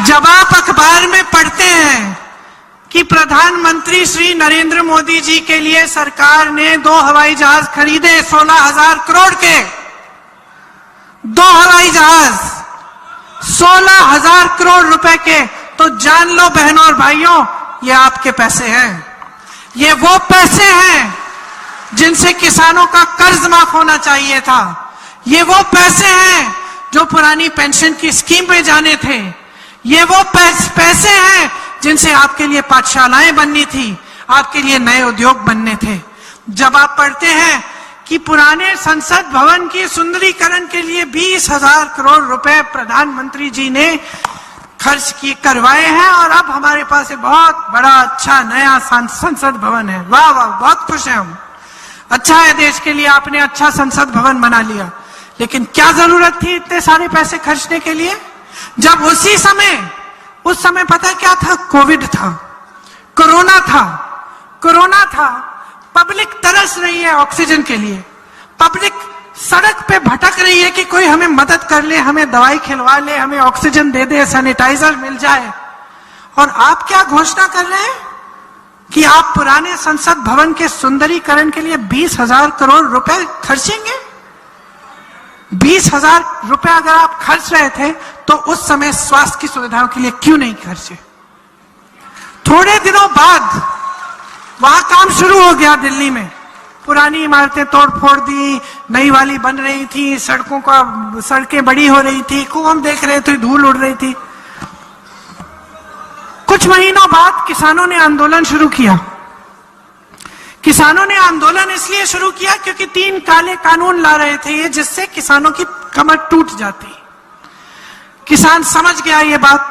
जब आप अखबार में पढ़ते हैं कि प्रधानमंत्री श्री नरेंद्र मोदी जी के लिए सरकार ने 2 हवाई जहाज खरीदे 16,000 करोड़ के, 2 हवाई जहाज 16,000 करोड़ रुपए के, तो जान लो बहनों और भाइयों, ये आपके पैसे हैं। ये वो पैसे हैं जिनसे किसानों का कर्ज माफ होना चाहिए था। ये वो पैसे हैं जो पुरानी पेंशन की स्कीम में जाने थे। ये वो पैसे हैं जिनसे आपके लिए पाठशालाएं बननी थी, आपके लिए नए उद्योग बनने थे। जब आप पढ़ते हैं कि पुराने संसद भवन की सुंदरीकरण के लिए 20,000 करोड़ रुपए प्रधानमंत्री जी ने खर्च करवाए हैं और अब हमारे पास एक बहुत बड़ा अच्छा नया संसद भवन है, वाह वाह, बहुत खुश हैं हम। अच्छा है, देश के लिए आपने अच्छा संसद भवन बना लिया, लेकिन क्या जरूरत थी इतने सारे पैसे खर्चने के लिए, जब उस समय पता क्या था? कोविड था, कोरोना था। पब्लिक तरस रही है ऑक्सीजन के लिए, पब्लिक सड़क पे भटक रही है कि कोई हमें मदद कर ले, हमें दवाई खिलवा ले, हमें ऑक्सीजन दे दे, सैनिटाइजर मिल जाए। और आप क्या घोषणा कर रहे हैं कि आप पुराने संसद भवन के सुंदरीकरण के लिए 20,000 करोड़ रुपए खर्चेंगे। 20,000 रुपए अगर आप खर्च रहे थे तो उस समय स्वास्थ्य की सुविधाओं के लिए क्यों नहीं खर्चे? थोड़े दिनों बाद वहां काम शुरू हो गया दिल्ली में, पुरानी इमारतें तोड़ फोड़ दी, नई वाली बन रही थी, सड़कें बड़ी हो रही थी, खूब हम देख रहे थे, धूल उड़ रही थी। कुछ महीनों बाद किसानों ने आंदोलन शुरू किया। किसानों ने आंदोलन इसलिए शुरू किया क्योंकि 3 काले कानून ला रहे थे ये, जिससे किसानों की कमर टूट जाती। किसान समझ गया ये बात,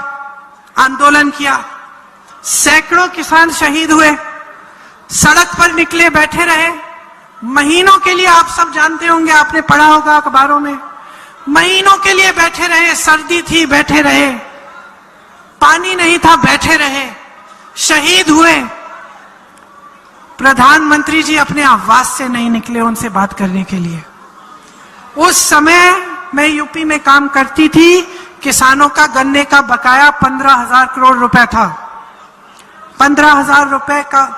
आंदोलन किया, सैकड़ों किसान शहीद हुए, सड़क पर निकले, बैठे रहे महीनों के लिए। आप सब जानते होंगे, आपने पढ़ा होगा अखबारों में, महीनों के लिए बैठे रहे, सर्दी थी बैठे रहे, पानी नहीं था बैठे रहे, शहीद हुए। प्रधानमंत्री जी अपने आवास से नहीं निकले उनसे बात करने के लिए। उस समय मैं यूपी में काम करती थी, किसानों का गन्ने का बकाया 15,000 करोड़ रुपए था। 15,000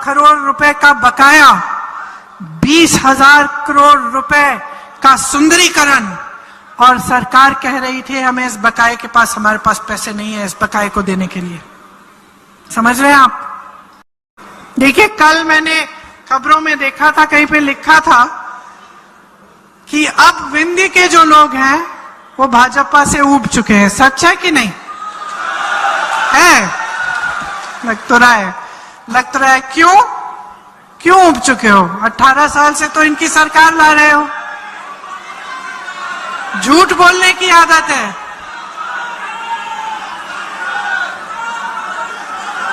करोड़ रुपए का बकाया, 20,000 करोड़ रुपए का सुंदरीकरण, और सरकार कह रही थी हमें इस बकाये के पास, हमारे पास पैसे नहीं है इस बकाये को देने के लिए। समझ रहे हैं आप? देखिए, कल मैंने खबरों में देखा था, कहीं पे लिखा था कि अब विंध्य के जो लोग हैं वो भाजपा से ऊब चुके हैं। सच है कि नहीं है? लग तो रहा है। क्यों ऊब चुके हो? 18 साल से तो इनकी सरकार ला रहे हो, झूठ बोलने की आदत है,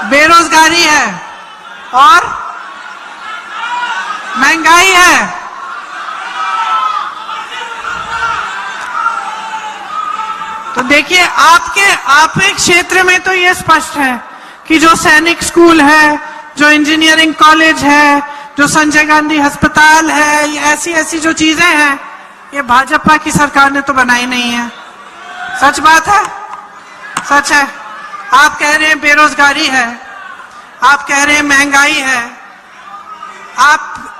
बेरोजगारी है और महंगाई है। तो देखिए, आपके क्षेत्र में तो ये स्पष्ट है कि जो सैनिक स्कूल है, जो इंजीनियरिंग कॉलेज है, जो संजय गांधी अस्पताल है, ये ऐसी जो चीजें हैं, ये भाजपा की सरकार ने तो बनाई नहीं है। सच बात है, सच है। आप कह रहे हैं बेरोजगारी है, आप कह रहे हैं महंगाई है,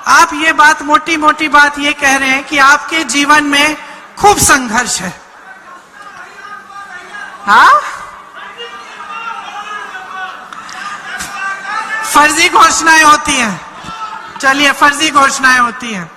आप ये बात, मोटी मोटी बात ये कह रहे हैं कि आपके जीवन में खूब संघर्ष है। हाँ, फर्जी घोषणाएं होती हैं। चलिए, फर्जी घोषणाएं होती हैं।